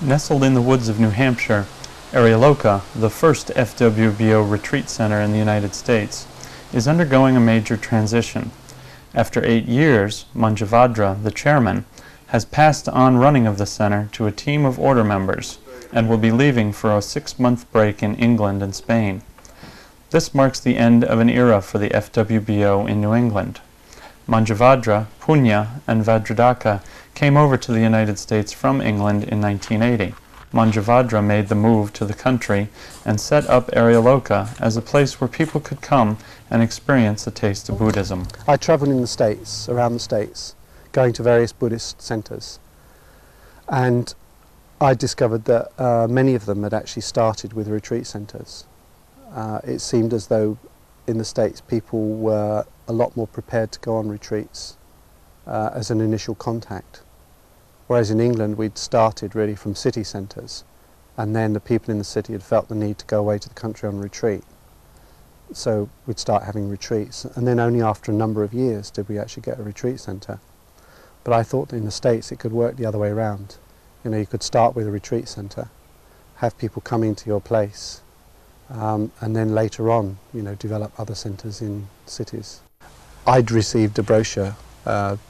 Nestled in the woods of New Hampshire, Aryaloka, the first FWBO retreat center in the United States, is undergoing a major transition. After 8 years, Manjuvajra, the chairman, has passed on running of the center to a team of order members and will be leaving for a 6-month break in England and Spain. This marks the end of an era for the FWBO in New England. Manjuvajra, Punya, and Vajradaka came over to the United States from England in 1980. Manjuvajra made the move to the country and set up Aryaloka as a place where people could come and experience a taste of Buddhism. I travelled in the States, around the States, going to various Buddhist centres, and I discovered that many of them had actually started with retreat centres. It seemed as though in the States people were a lot more prepared to go on retreats as an initial contact. Whereas in England we'd started really from city centres, and then the people in the city had felt the need to go away to the country on retreat. So we'd start having retreats, and then only after a number of years did we actually get a retreat centre. But I thought in the States it could work the other way around. You know, you could start with a retreat centre, have people coming to your place, and then later on, you know, develop other centres in cities. I'd received a brochure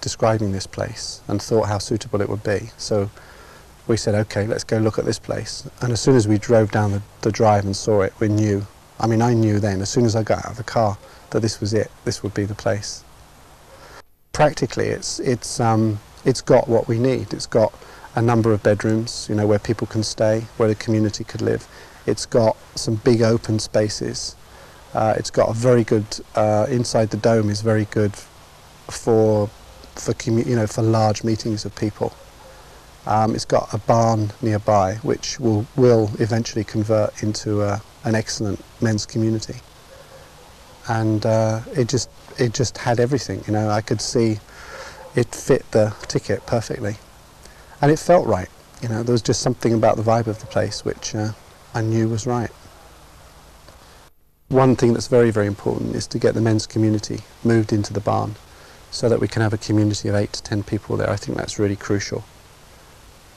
describing this place and thought how suitable it would be. So we said, okay, let's go look at this place. And as soon as we drove down the drive and saw it, we knew, I mean, I knew then, as soon as I got out of the car, that this was it, this would be the place. Practically, it's got what we need. It's got a number of bedrooms, you know, where people can stay, where the community could live. It's got some big open spaces. It's got a very good, inside the dome is very good for large meetings of people. It's got a barn nearby which will eventually convert into an excellent men's community. And it just had everything, you know. I could see it fit the ticket perfectly. And it felt right, you know. There was just something about the vibe of the place which I knew was right. One thing that's very, very important is to get the men's community moved into the barn so that we can have a community of 8 to 10 people there. I think that's really crucial.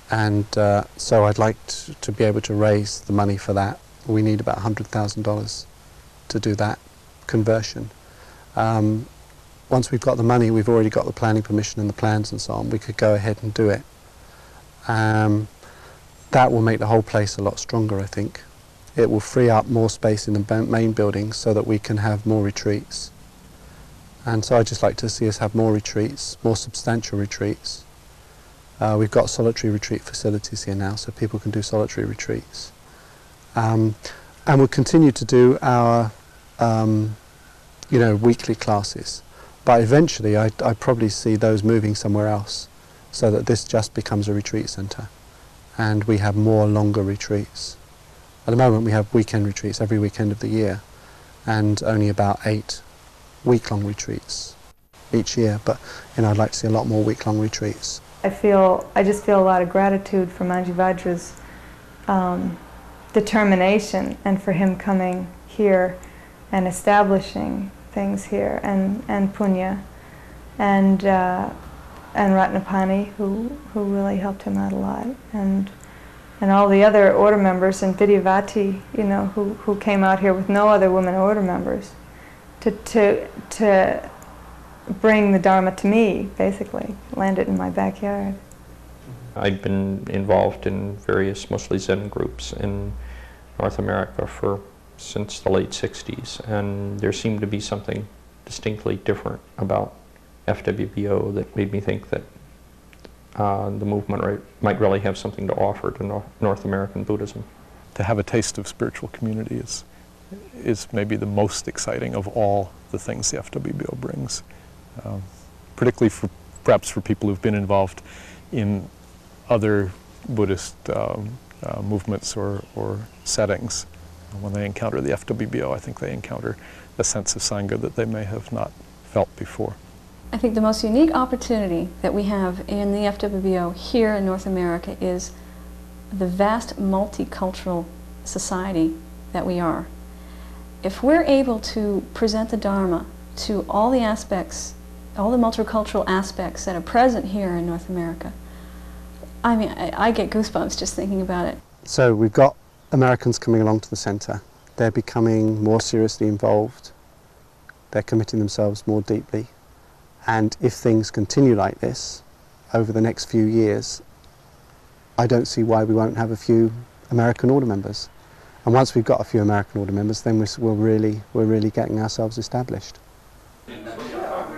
And so I'd like to be able to raise the money for that. We need about $100,000 to do that conversion. Once we've got the money, we've already got the planning permission and the plans and so on, we could go ahead and do it. That will make the whole place a lot stronger, I think. It will free up more space in the main building so that we can have more retreats. And so I'd just like to see us have more retreats, more substantial retreats. We've got solitary retreat facilities here now, so people can do solitary retreats. And we'll continue to do our weekly classes. But eventually I probably see those moving somewhere else so that this just becomes a retreat centre and we have more longer retreats. At the moment we have weekend retreats every weekend of the year and only about 8 week-long retreats each year, but you know, I'd like to see a lot more week-long retreats. I just feel a lot of gratitude for Manjuvajra's determination and for him coming here and establishing things here, and Punya and Ratnapani who really helped him out a lot, and all the other order members, and Vidyavati, you know, who came out here with no other women order members to bring the Dharma to me, basically, land it in my backyard. I've been involved in various mostly Zen groups in North America since the late 60s, and there seemed to be something distinctly different about FWBO that made me think that the movement might really have something to offer to North American Buddhism. To have a taste of spiritual community is maybe the most exciting of all the things the FWBO brings, particularly perhaps for people who've been involved in other Buddhist movements or settings. When they encounter the FWBO, I think they encounter a sense of Sangha that they may have not felt before. I think the most unique opportunity that we have in the FWBO here in North America is the vast multicultural society that we are. If we're able to present the Dharma to all the aspects, all the multicultural aspects that are present here in North America, I mean, I get goosebumps just thinking about it. So we've got Americans coming along to the centre. They're becoming more seriously involved. They're committing themselves more deeply. And if things continue like this over the next few years, I don't see why we won't have a few American order members. And once we've got a few American order members, then we're really getting ourselves established.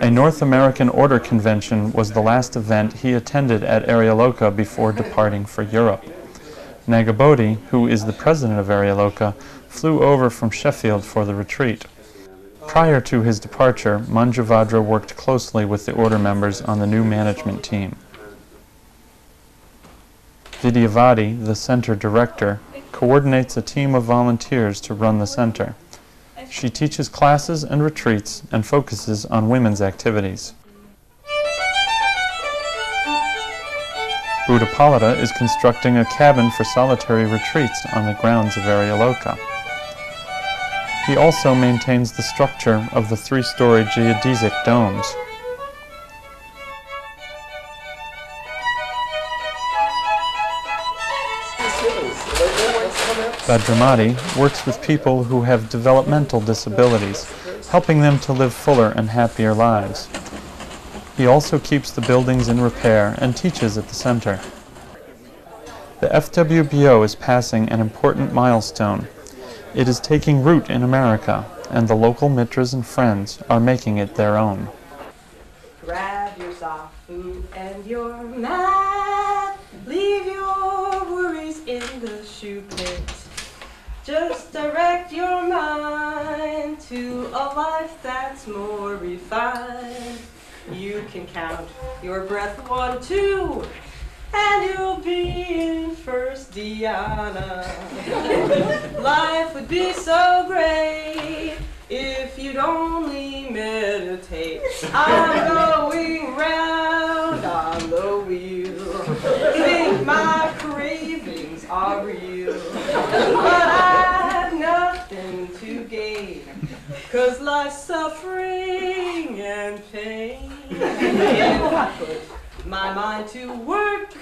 A North American Order Convention was the last event he attended at Aryaloka before departing for Europe. Nagabodhi, who is the president of Aryaloka, flew over from Sheffield for the retreat. Prior to his departure, Manjuvajra worked closely with the order members on the new management team. Vidyavati, the center director, coordinates a team of volunteers to run the center. She teaches classes and retreats and focuses on women's activities. Buddhapalata is constructing a cabin for solitary retreats on the grounds of Aryaloka. He also maintains the structure of the three-story geodesic domes. Bhadramati works with people who have developmental disabilities, helping them to live fuller and happier lives. He also keeps the buildings in repair and teaches at the center. The FWBO is passing an important milestone. It is taking root in America, and the local mitras and friends are making it their own. Grab your soft food and your mat. Leave your worries in the shoe pit. Just direct your mind to a life that's more refined. You can count your breath 1, 2, and you'll be in first dhyana. Life would be so great if you'd only meditate. I'm going round on the wheel. Think my cravings are real, but I've nothing to gain, 'cause life's suffering and pain. If I put my mind to work,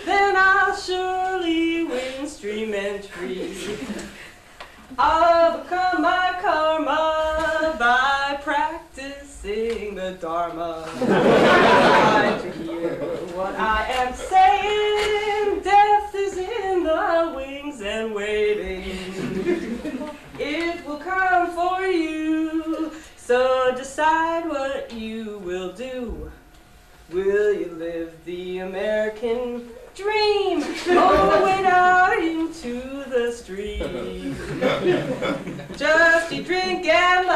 then I'll surely win stream entry. I'll become my karma by practicing the Dharma. Try to hear what I am saying. Death is in the wings and waiting. It will come for you, so decide what you will do. Will you live the American dream, or wade out into the stream? Just eat, drink, and